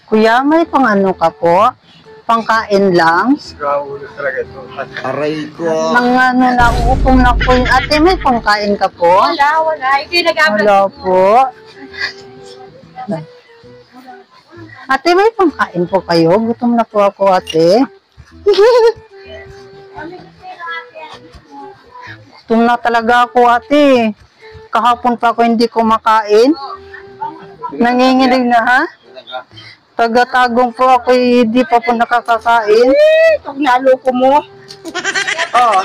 Kuya, may pang ano ka po? Pangkain lang? Aray ko. Nang ano na, ukom na po yun. Ate, may pangkain ka po? Wala. Ikaw nag-abla. Wala po. Ate, may pangkain po kayo? Gutom na po ako, ate. Gutom na talaga ako, ate. Kahapon pa ako hindi kumakain. Nanginginig na, ha? Taga-tagong po ako, hindi pa po nakakakain. Pag naloko mo. Oh.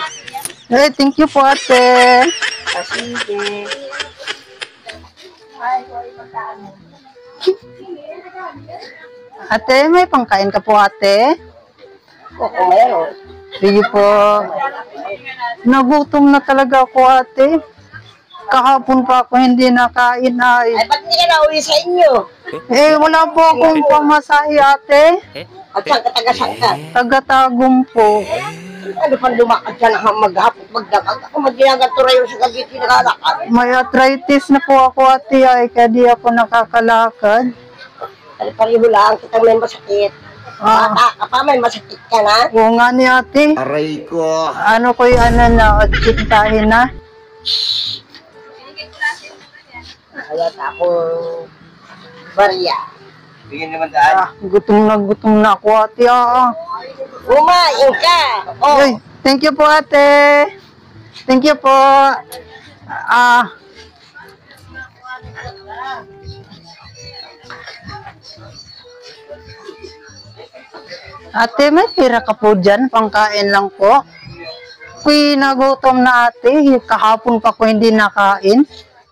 Eh, thank you po, ate. Sige. Ate, may pangkain ka po, ate? Oo, meron. Sige po. Nagutom na talaga ako, ate. Kahapon pa ako hindi nakain, ay. Ay, ba't hindi ka nauwi sa inyo? Eh, wala po akong pamasahe, ate. At saan ka taga-saan ka? Taga-tagong po. Ano pang lumakad ka na maghapot, magdamag? Ako magdinagantura yung sa gabi, pinakalakad. May arthritis na po ako, ate, ay. Kaya di ako nakakalakad. Ano pareho lang, kitang may masakit. Ah. Bata ka pa, may masakit ka na. Oo nga ni ate. Aray ko. Ano ko yung ano na, tsintahin na. Kaya ako, barya. Tingin naman daan. Ah, gutom na ako, ate. Ah. Kumain ka! Oh, Ay, thank you po, ate. Thank you po. Ah. Ate, may pira ka po dyan? Pangkain lang po. Kuy, nagutom na ate. Kahapon pa ko hindi nakain.